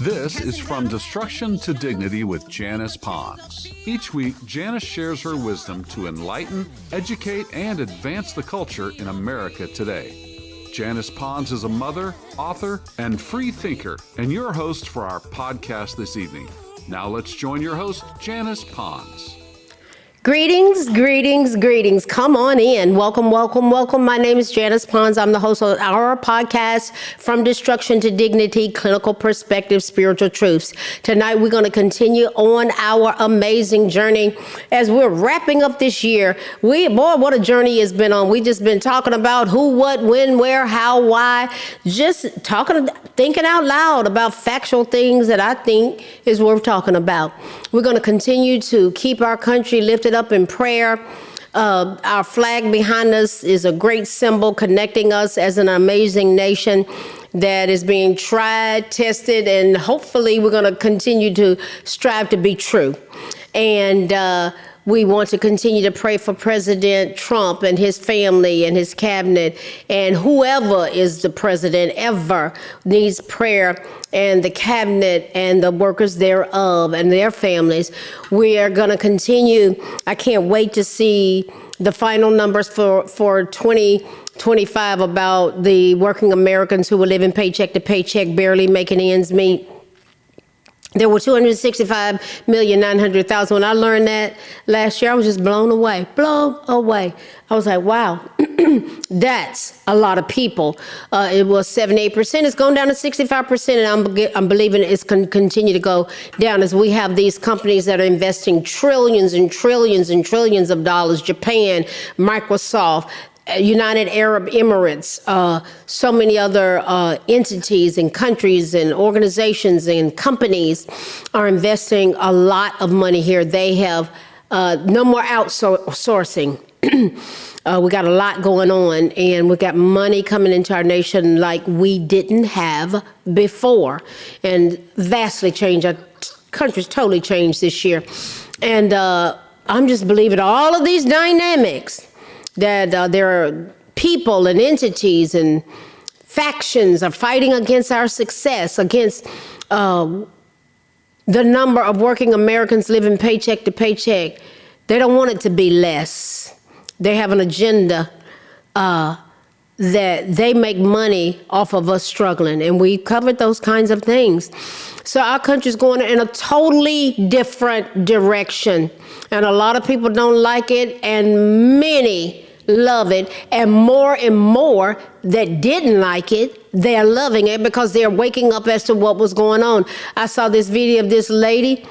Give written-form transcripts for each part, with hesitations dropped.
This is From Destruction to Dignity with Janice Pons. Each week, Janice shares her wisdom to enlighten, educate, and advance the culture in America today. Janice Pons is a mother, author, and free thinker, and your host for our podcast this evening. Now let's join your host, Janice Pons. Greetings, greetings, greetings. Come on in. Welcome, welcome, welcome. My name is Janice Pons. I'm the host of our podcast, From Destruction to Dignity, Clinical Perspective, Spiritual Truths. Tonight, we're going to continue on our amazing journey as we're wrapping up this year. Boy, what a journey it's been on. We've just been talking about who, what, when, where, how, why, just thinking out loud about factual things that I think is worth talking about. We're going to continue to keep our country lifted up in prayer. Our flag behind us is a great symbol connecting us as an amazing nation that is being tried, tested, and hopefully we're going to continue to strive to be true. And we want to continue to pray for President Trump and his family and his cabinet, and whoever is the president ever needs prayer, and the cabinet and the workers thereof and their families. We are going to continue. I can't wait to see the final numbers for 2025 about the working Americans who were living paycheck to paycheck, barely making ends meet. There were 265,900,000. When I learned that last year, I was just blown away. I was like, wow, that's a lot of people. It was 78%. It's gone down to 65%, and I'm believing it's going to continue to go down as we have these companies that are investing trillions and trillions and trillions of dollars. Japan, Microsoft, United Arab Emirates, so many other entities and countries and organizations and companies are investing a lot of money here. They have no more outsourcing. We got a lot going on, and we got money coming into our nation like we didn't have before, and vastly changed. Our country's totally changed this year. And I'm just believing all of these dynamics that there are people and entities and factions are fighting against our success, against the number of working Americans living paycheck to paycheck. They don't want it to be less. They have an agenda that they make money off of us struggling, and we covered those kinds of things. So our country's going in a totally different direction, and a lot of people don't like it, and many love it, and more that didn't like it, they're loving it because they're waking up as to what was going on. I saw this video of this lady.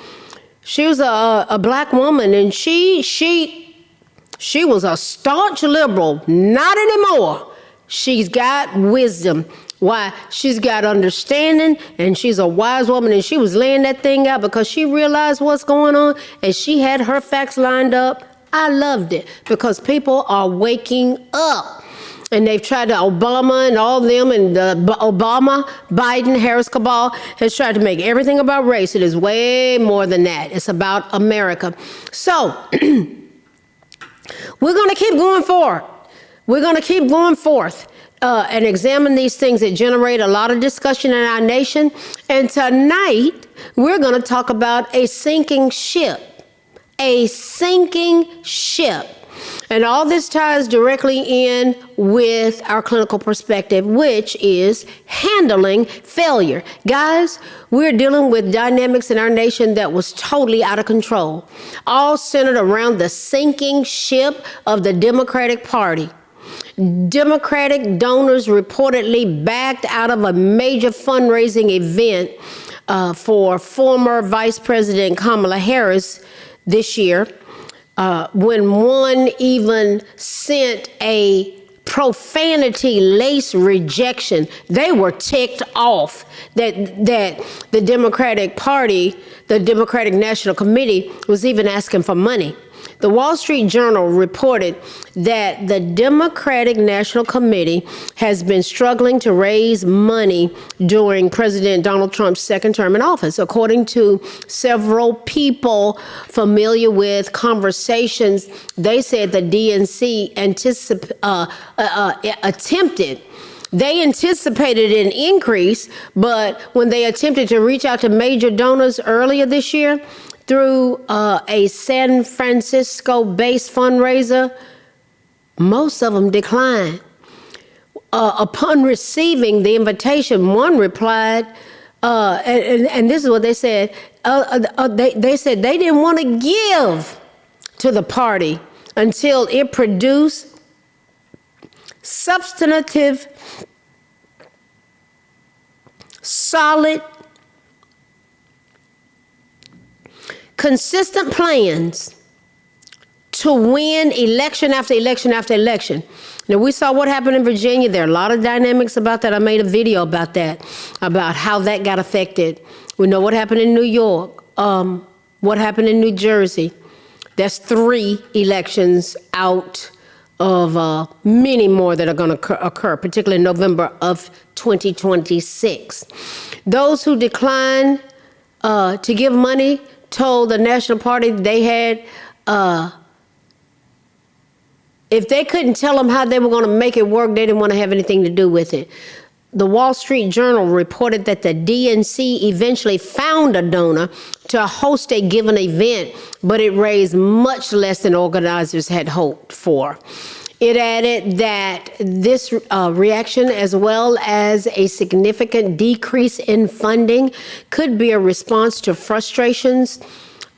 She was a black woman, and she was a staunch liberal. Not anymore. She's got wisdom. Why? She's got understanding, and she's a wise woman, and she was laying that thing out because she realized what's going on, and she had her facts lined up. I loved it because people are waking up, and they've tried to, Obama and all them, and Obama, Biden, Harris cabal has tried to make everything about race. It is way more than that. It's about America. So we're going to keep going forward. We're going to keep going forth and examine these things that generate a lot of discussion in our nation. And tonight, we're going to talk about a sinking ship. A sinking ship. And all this ties directly in with our clinical perspective, which is handling failure. Guys, we're dealing with dynamics in our nation that was totally out of control, all centered around the sinking ship of the Democratic Party. Democratic donors reportedly backed out of a major fundraising event for former Vice President Kamala Harris this year, when one even sent a profanity-laced rejection. They were ticked off that the Democratic Party, the Democratic National Committee, was even asking for money. The Wall Street Journal reported that the Democratic National Committee has been struggling to raise money during President Donald Trump's second term in office. According to several people familiar with conversations, they said the DNC attempted They anticipated an increase, but when they attempted to reach out to major donors earlier this year through a San Francisco-based fundraiser, most of them declined. Upon receiving the invitation, one replied, and this is what they said, they said they didn't want to give to the party until it produced substantive, solid, consistent plans to win election after election after election. Now, we saw what happened in Virginia. There are a lot of dynamics about that. I made a video about that, about how that got affected. We know what happened in New York, what happened in New Jersey. That's 3 elections out of many more that are going to occur, particularly in November of 2026. Those who declined to give money told the National Party they had, if they couldn't tell them how they were going to make it work, they didn't want to have anything to do with it. The Wall Street Journal reported that the DNC eventually found a donor to host a given event, but it raised much less than organizers had hoped for. It added that this reaction, as well as a significant decrease in funding, could be a response to frustrations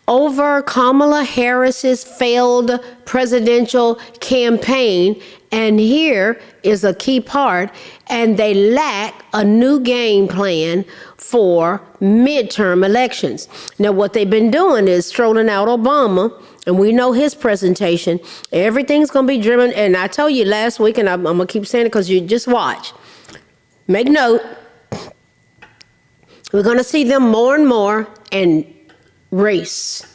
over Kamala Harris's failed presidential campaign. And here is a key part, and they lack a new game plan for midterm elections. Now, what they've been doing is strolling out Obama, and we know his presentation. Everything's going to be driven, and I told you last week, and I'm going to keep saying it because you just watch. Make note. We're going to see them more and more, and race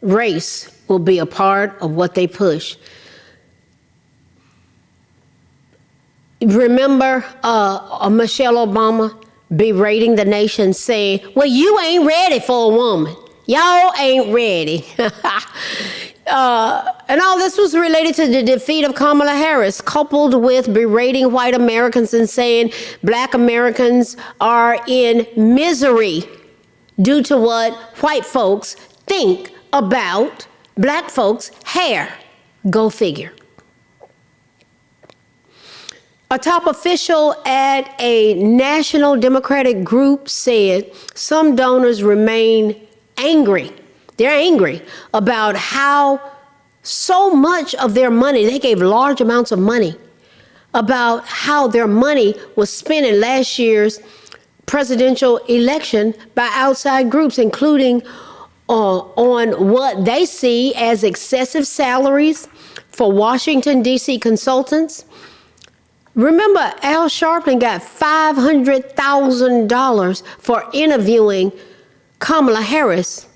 will be a part of what they push. Remember Michelle Obama berating the nation, saying, well, you ain't ready for a woman. Y'all ain't ready. And all this was related to the defeat of Kamala Harris, coupled with berating white Americans and saying black Americans are in misery due to what white folks think about black folks' hair. Go figure. A top official at a national Democratic group said some donors remain angry. They're angry about how so much of their money, they gave large amounts of money, about how their money was spent in last year's presidential election by outside groups, including on what they see as excessive salaries for Washington, D.C. consultants. Remember, Al Sharpton got $500,000 for interviewing Kamala Harris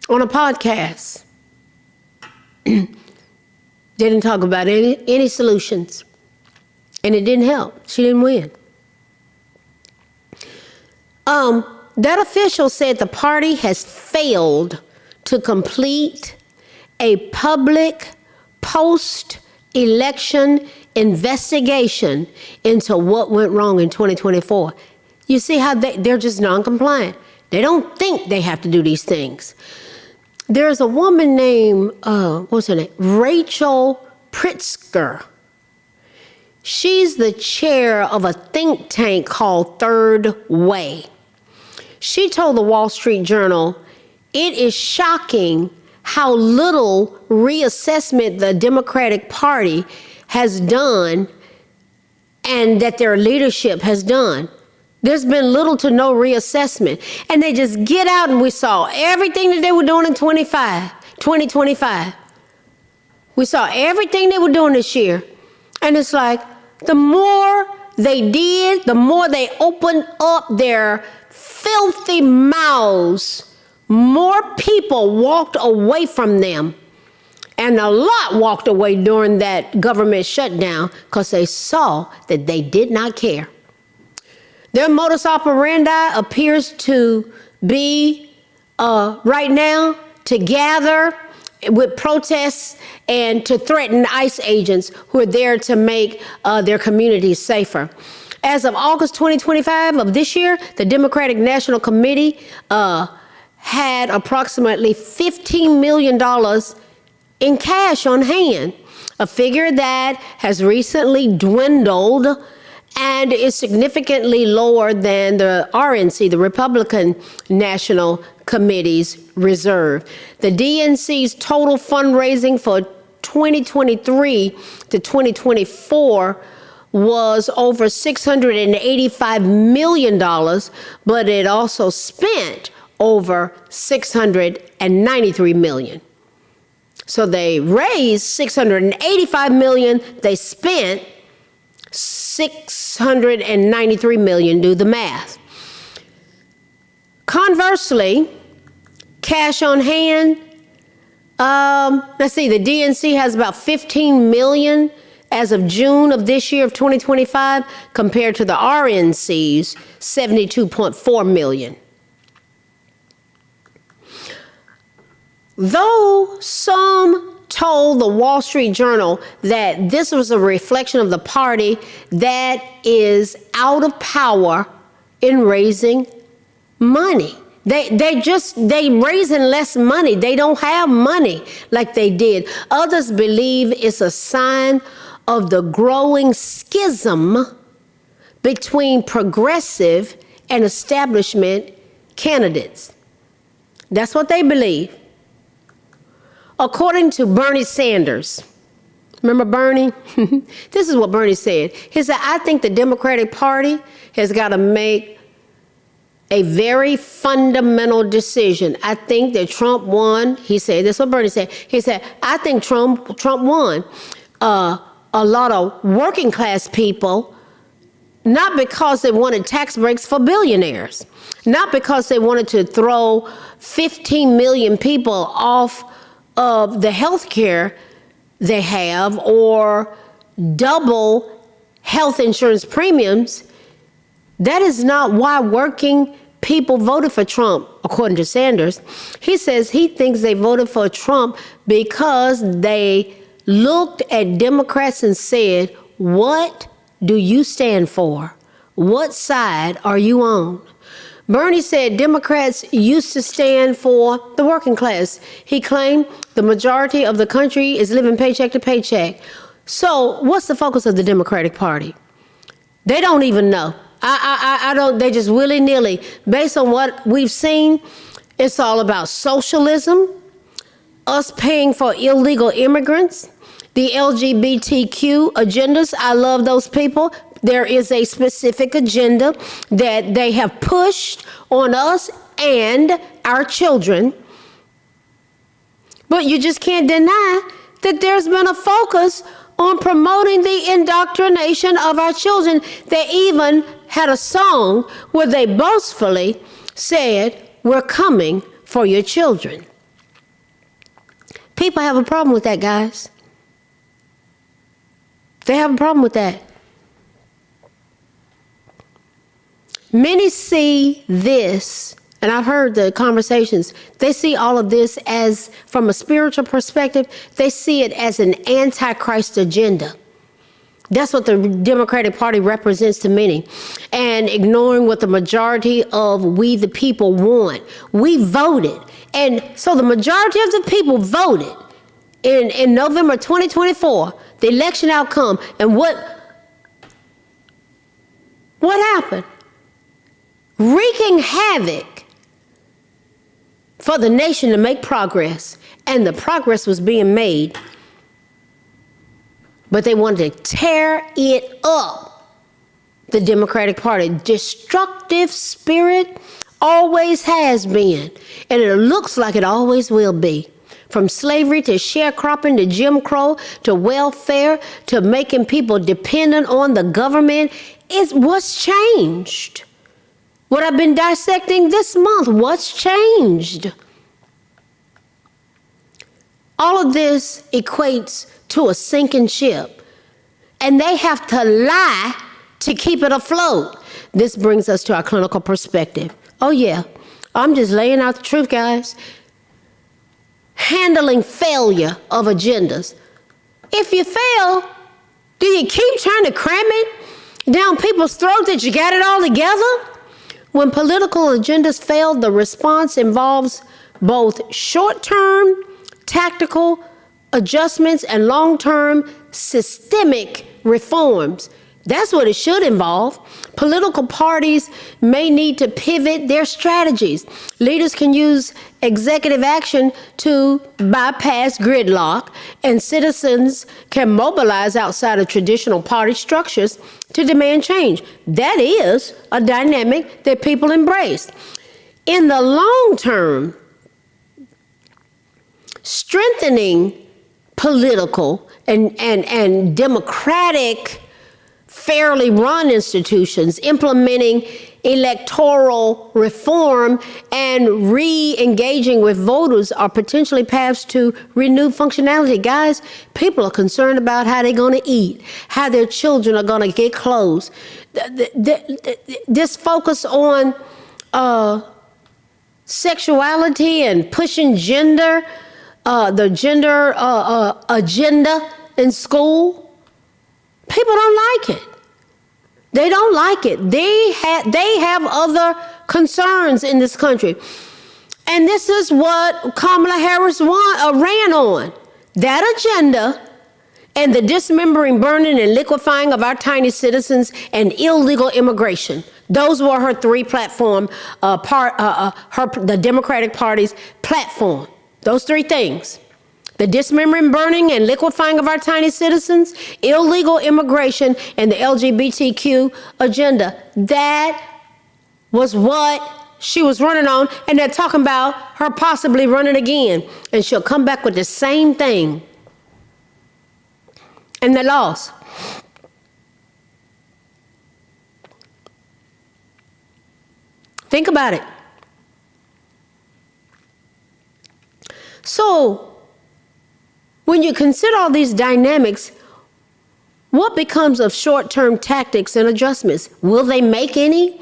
on a podcast. They didn't talk about any solutions, and it didn't help. She didn't win. That official said the party has failed to complete a public post-election investigation into what went wrong in 2024. You see how they're just non-compliant. They don't think they have to do these things. There's a woman named, what's her name? Rachel Pritzker. She's the chair of a think tank called Third Way. She told the Wall Street Journal, it is shocking how little reassessment the Democratic Party has done and that their leadership has done. There's been little to no reassessment. And they just get out, and we saw everything that they were doing in 2025. We saw everything they were doing this year. And it's like, the more they did, the more they opened up their filthy mouths, more people walked away from them. And a lot walked away during that government shutdown because they saw that they did not care. Their modus operandi appears to be right now to gather with protests and to threaten ICE agents who are there to make their communities safer. As of August 2025 of this year, the Democratic National Committee had approximately $15 million in cash on hand, a figure that has recently dwindled and is significantly lower than the RNC, the Republican National Committee's reserve. The DNC's total fundraising for 2023 to 2024 was over $685 million, but it also spent over $693 million. So they raised $685 million, they spent $693 million, do the math. Conversely, cash on hand, let's see, the DNC has about $15 million as of June of this year of 2025, compared to the RNC's $72.4 million. Though some told the Wall Street Journal that this was a reflection of the party that is out of power in raising money. They raising less money. They don't have money like they did. Others believe it's a sign of the growing schism between progressive and establishment candidates. That's what they believe. According to Bernie Sanders, remember Bernie? This is what Bernie said. He said, I think the Democratic Party has got to make a very fundamental decision. I think that Trump won. He said, this is what Bernie said. He said, I think Trump won. A lot of working class people, not because they wanted tax breaks for billionaires, not because they wanted to throw 15 million people off of the health care they have or double health insurance premiums. That is not why working people voted for Trump, according to Sanders. He says he thinks they voted for Trump because they looked at Democrats and said, what do you stand for? What side are you on? Bernie said Democrats used to stand for the working class. He claimed the majority of the country is living paycheck to paycheck. So what's the focus of the Democratic Party? They don't even know. I don't, they just willy-nilly. Based on what we've seen, it's all about socialism, us paying for illegal immigrants, the LGBTQ agendas. I love those people. There is a specific agenda that they have pushed on us and our children. But you just can't deny that there's been a focus on promoting the indoctrination of our children. They even had a song where they boastfully said, we're coming for your children. People have a problem with that, guys. They have a problem with that. Many see this, and I've heard the conversations, they see all of this as, from a spiritual perspective, they see it as an antichrist agenda. That's what the Democratic Party represents to many. And ignoring what the majority of we the people want. We voted. And so the majority of the people voted in November 2024, the election outcome. And what happened? Wreaking havoc for the nation to make progress. And the progress was being made. But they wanted to tear it up. The Democratic Party. Destructive spirit always has been. And it looks like it always will be. From slavery to sharecropping to Jim Crow to welfare to making people dependent on the government. It's what's changed. What I've been dissecting this month. What's changed? All of this equates to a sinking ship. And they have to lie to keep it afloat. This brings us to our clinical perspective. Oh yeah, I'm just laying out the truth, guys. handling failure of agendas. If you fail, do you keep trying to cram it down people's throats that you got it all together? When political agendas fail, the response involves both short-term tactical adjustments and long-term systemic reforms. That's what it should involve. Political parties may need to pivot their strategies. Leaders can use executive action to bypass gridlock, and citizens can mobilize outside of traditional party structures to demand change. That is a dynamic that people embrace. In the long term, strengthening political and democratic, fairly run institutions, implementing electoral reform, and re-engaging with voters are potentially paths to renewed functionality. Guys, people are concerned about how they're going to eat, how their children are going to get clothes. This focus on sexuality and pushing gender, the gender agenda in school, people don't like it. They don't like it. They have other concerns in this country. And this is what Kamala Harris ran on. That agenda and the dismembering, burning, and liquefying of our tiny citizens and illegal immigration. Those were her three platform, the Democratic Party's platform. Those three things. The dismembering, burning, and liquefying of our tiny citizens, illegal immigration, and the LGBTQ agenda. That was what she was running on, and they're talking about her possibly running again. And she'll come back with the same thing. And they lost. Think about it. So, when you consider all these dynamics, what becomes of short-term tactics and adjustments? Will they make any?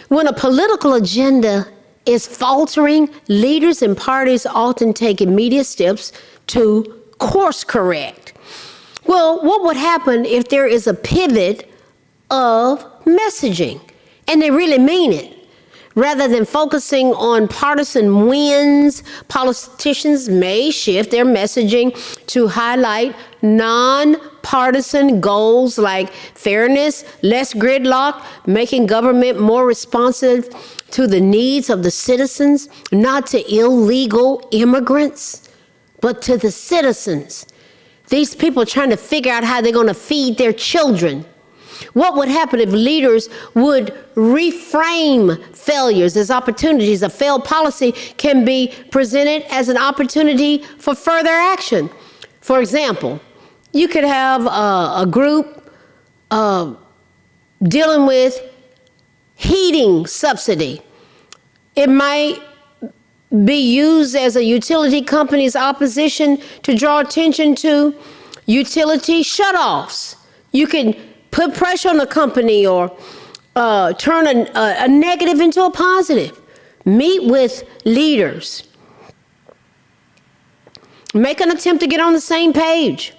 When a political agenda is faltering, leaders and parties often take immediate steps to course correct. Well, what would happen if there is a pivot of messaging and they really mean it? Rather than focusing on partisan wins, politicians may shift their messaging to highlight non-partisan goals like fairness, less gridlock, making government more responsive to the needs of the citizens, not to illegal immigrants, but to the citizens. These people trying to figure out how they're going to feed their children. What would happen if leaders would reframe failures as opportunities? A failed policy can be presented as an opportunity for further action. For example, you could have a group dealing with heating subsidy. It might be used as a utility company's opposition to draw attention to utility shutoffs. You can put pressure on the company or turn a negative into a positive. Meet with leaders. Make an attempt to get on the same page.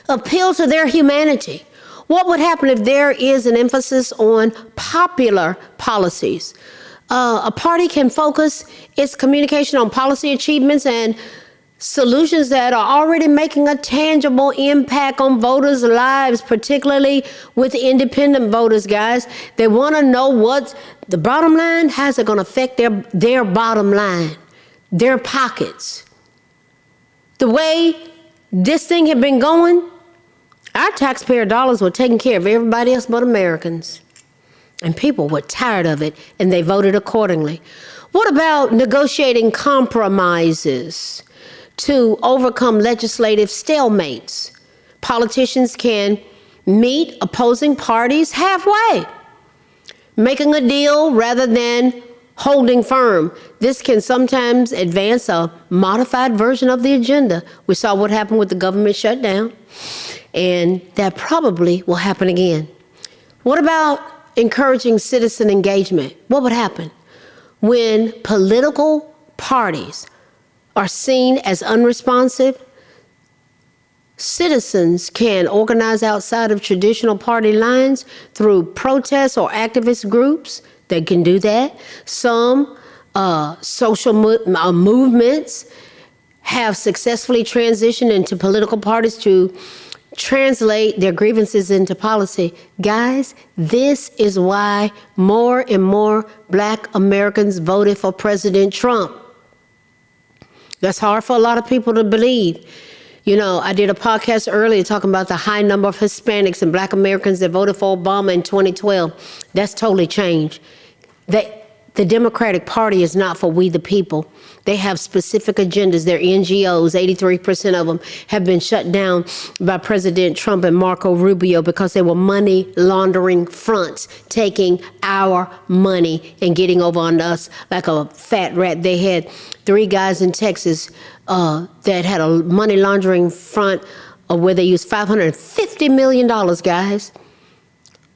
Appeal to their humanity. What would happen if there is an emphasis on popular policies? A party can focus its communication on policy achievements and solutions that are already making a tangible impact on voters' lives, particularly with independent voters, guys. They want to know what's the bottom line. How's it going to affect their bottom line, their pockets? The way this thing had been going, our taxpayer dollars were taking care of everybody else but Americans. And people were tired of it, and they voted accordingly. What about negotiating compromises to overcome legislative stalemates? Politicians can meet opposing parties halfway, making a deal rather than holding firm. This can sometimes advance a modified version of the agenda. We saw what happened with the government shutdown, and that probably will happen again. What about encouraging citizen engagement? What would happen when political parties are seen as unresponsive, citizens can organize outside of traditional party lines through protests or activist groups. They can do that. Some social movements have successfully transitioned into political parties to translate their grievances into policy. Guys, this is why more and more Black Americans voted for President Trump. That's hard for a lot of people to believe. You know, I did a podcast earlier talking about the high number of Hispanics and Black Americans that voted for Obama in 2012. That's totally changed. The Democratic Party is not for we the people. They have specific agendas. They're NGOs. 83% of them have been shut down by President Trump and Marco Rubio because they were money laundering fronts, taking our money and getting over on us like a fat rat. They had 3 guys in Texas that had a money laundering front where they used $550 million, guys,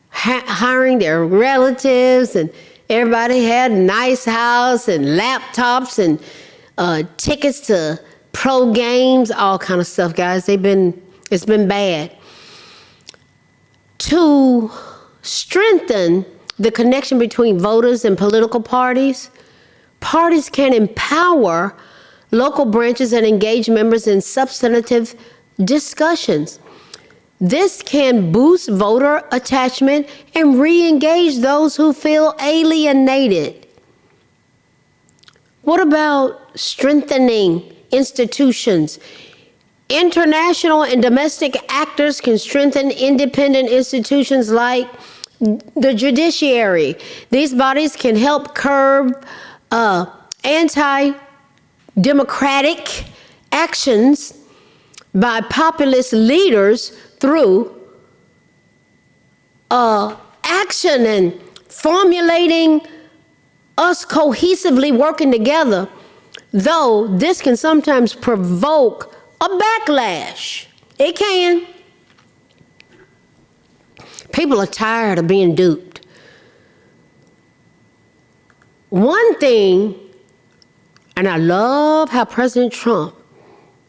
hiring their relatives, and everybody had a nice house and laptops and tickets to pro games, all kind of stuff, guys. It's been bad. To strengthen the connection between voters and political parties, parties can empower local branches and engage members in substantive discussions. This can boost voter attachment and re-engage those who feel alienated. What about strengthening institutions? International and domestic actors can strengthen independent institutions like the judiciary. These bodies can help curb anti-democratic actions by populist leaders through action and formulating us cohesively working together, though this can sometimes provoke a backlash. It can. People are tired of being duped. One thing, and I love how President Trump,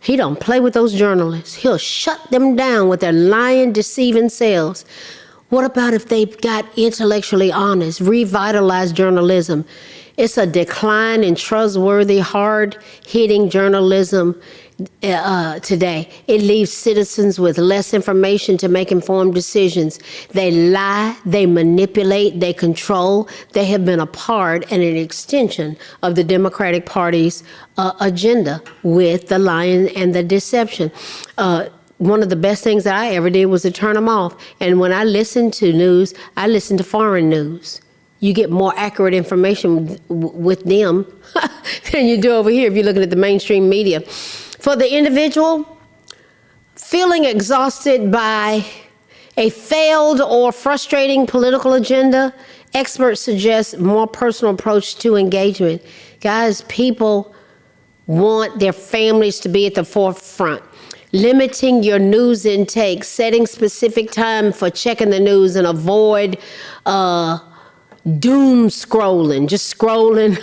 he don't play with those journalists. He'll shut them down with their lying, deceiving selves. What about if they got intellectually honest, revitalized journalism? It's a decline in trustworthy, hard-hitting journalism today. It leaves citizens with less information to make informed decisions. They lie, they manipulate, they control. They have been a part and an extension of the Democratic Party's agenda with the lying and the deception. One of the best things that I ever did was to turn them off. And when I listen to news, I listen to foreign news. You get more accurate information with them than you do over here if you're looking at the mainstream media. For the individual, feeling exhausted by a failed or frustrating political agenda, experts suggest more personal approach to engagement. Guys, people want their families to be at the forefront. Limiting your news intake, setting specific time for checking the news, and avoid doom scrolling, just scrolling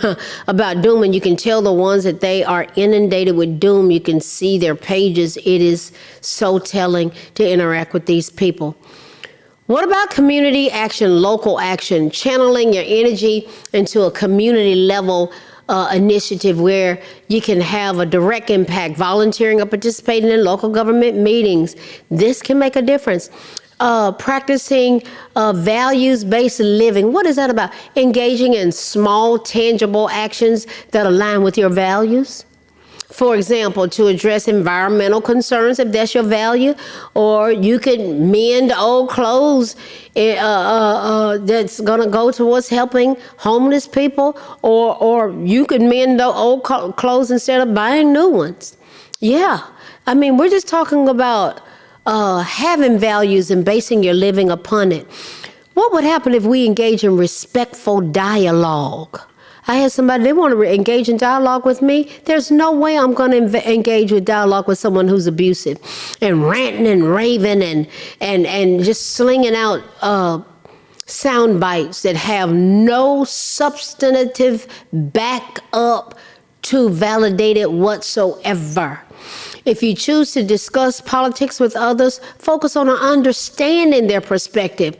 about doom. And you can tell the ones that they are inundated with doom. You can see their pages. It is so telling to interact with these people. What about community action, local action, channeling your energy into a community level initiative where you can have a direct impact, volunteering or participating in local government meetings? This can make a difference. Practicing values-based living. What is that about? Engaging in small, tangible actions that align with your values. For example, to address environmental concerns, if that's your value, or you could mend old clothes that's going to go towards helping homeless people, or you could mend the old clothes instead of buying new ones. Yeah, I mean, we're just talking about having values and basing your living upon it. What would happen if we engage in respectful dialogue? I had somebody, they want to engage in dialogue with me. There's no way I'm going to engage with dialogue with someone who's abusive and ranting and raving and just slinging out sound bites that have no substantive back up to validate it whatsoever. If you choose to discuss politics with others, focus on understanding their perspective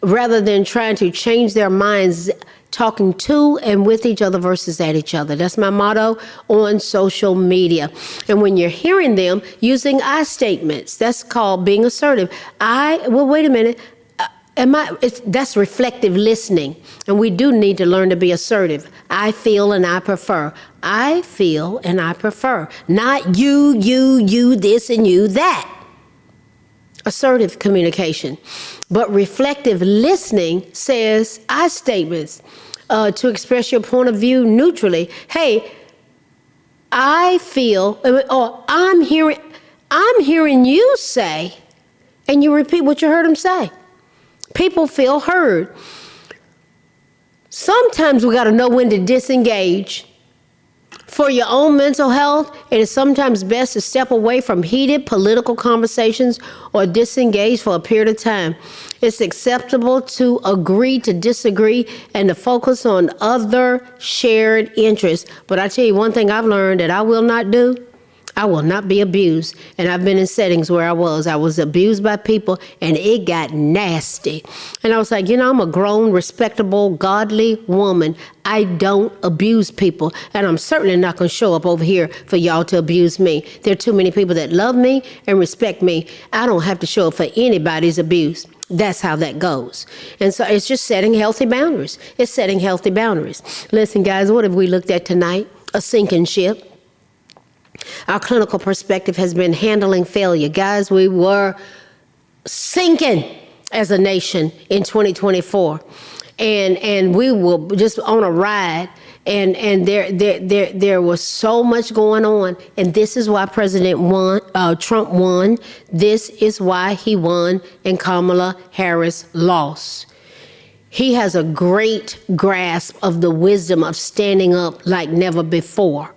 rather than trying to change their minds, talking to and with each other versus at each other. That's my motto on social media. And when you're hearing them, using I statements, that's called being assertive. Wait a minute. That's reflective listening. And we do need to learn to be assertive. I feel and I prefer. I feel and I prefer. Not you this and you that. Assertive communication. But reflective listening says I statements to express your point of view neutrally. Hey, I feel, or I'm hearing you say, and you repeat what you heard him say. People feel heard. Sometimes we got to know when to disengage. For your own mental health, it is sometimes best to step away from heated political conversations or disengage for a period of time. It's acceptable to agree to disagree and to focus on other shared interests. But I tell you one thing I've learned that I will not do. I will not be abused. And I've been in settings where I was abused by people and it got nasty. And I was like, I'm a grown, respectable, godly woman. I don't abuse people. And I'm certainly not going to show up over here for y'all to abuse me. There are too many people that love me and respect me. I don't have to show up for anybody's abuse. That's how that goes. And so it's just setting healthy boundaries. It's setting healthy boundaries. Listen, guys, what have we looked at tonight? A sinking ship. Our clinical perspective has been handling failure. Guys, we were sinking as a nation in 2024. And we were just on a ride. And there was so much going on. And this is why Trump won. This is why he won and Kamala Harris lost. He has a great grasp of the wisdom of standing up like never before.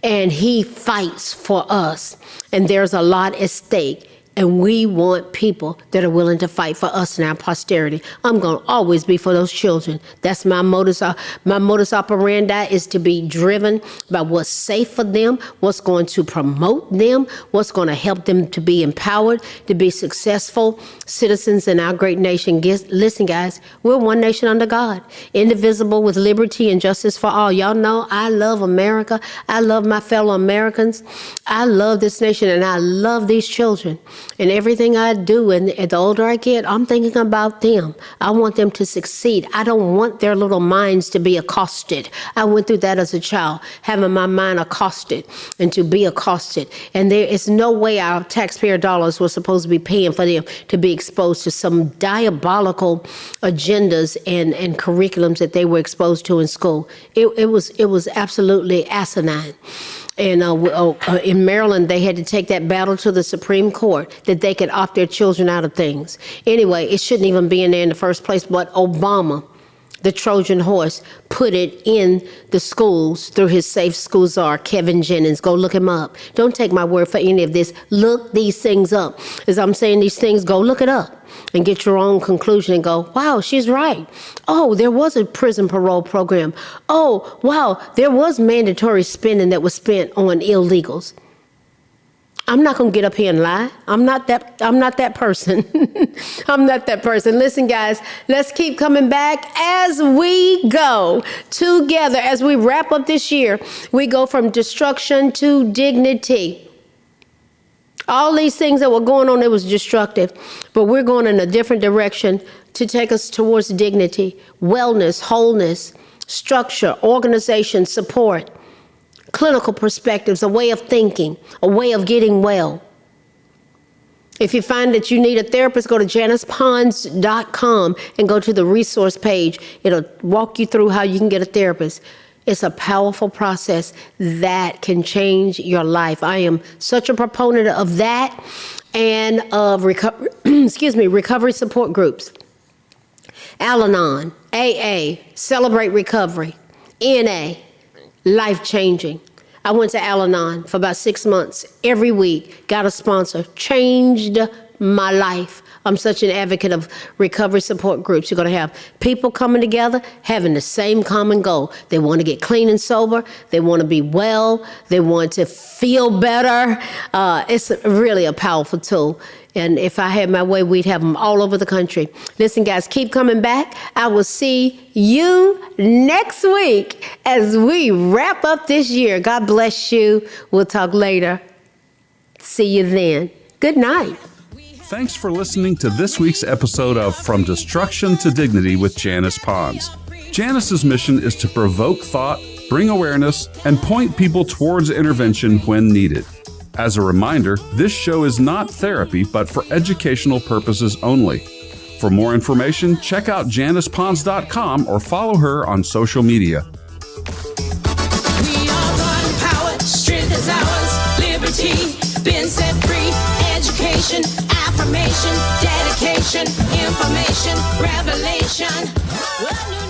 And he fights for us. And there's a lot at stake. And we want people that are willing to fight for us and our posterity. I'm going to always be for those children. That's my modus operandi is to be driven by what's safe for them, what's going to promote them, what's going to help them to be empowered, to be successful citizens in our great nation. Listen, guys, we're one nation under God, indivisible with liberty and justice for all. Y'all know I love America. I love my fellow Americans. I love this nation and I love these children. And everything I do, and the older I get, I'm thinking about them. I want them to succeed. I don't want their little minds to be accosted. I went through that as a child, having my mind accosted and to be accosted. And there is no way our taxpayer dollars were supposed to be paying for them to be exposed to some diabolical agendas and curriculums that they were exposed to in school. It was absolutely asinine. And in Maryland, they had to take that battle to the Supreme Court that they could opt their children out of things. Anyway, it shouldn't even be in there in the first place, but Obama, the Trojan horse, put it in the schools through his safe school czar, Kevin Jennings. Go look him up. Don't take my word for any of this. Look these things up. As I'm saying these things, go look it up and get your own conclusion and go, wow, she's right. Oh, there was a prison parole program. Oh, wow, there was mandatory spending that was spent on illegals. I'm not going to get up here and lie. I'm not that person. I'm not that person. Listen, guys, let's keep coming back as we go together. As we wrap up this year, we go from destruction to dignity. All these things that were going on, it was destructive. But we're going in a different direction to take us towards dignity, wellness, wholeness, structure, organization, support, clinical perspectives, a way of thinking, a way of getting well. If you find that you need a therapist, go to JanicePons.com and go to the resource page. It'll walk you through how you can get a therapist. It's a powerful process that can change your life. I am such a proponent of that and of recovery support groups. Al-Anon, AA, Celebrate Recovery, NA, life-changing. I went to Al-Anon for about 6 months. Every week, got a sponsor, changed my life. I'm such an advocate of recovery support groups. You're going to have people coming together, having the same common goal. They want to get clean and sober. They want to be well. They want to feel better. It's really a powerful tool. And if I had my way, we'd have them all over the country. Listen, guys, keep coming back. I will see you next week as we wrap up this year. God bless you. We'll talk later. See you then. Good night. Thanks for listening to this week's episode of From Destruction to Dignity with Janice Pons. Janice's mission is to provoke thought, bring awareness, and point people towards intervention when needed. As a reminder, this show is not therapy, but for educational purposes only. For more information, check out JanicePons.com or follow her on social media. We are one power, strength is ours, liberty, been set free, education, affirmation, dedication, information, revelation.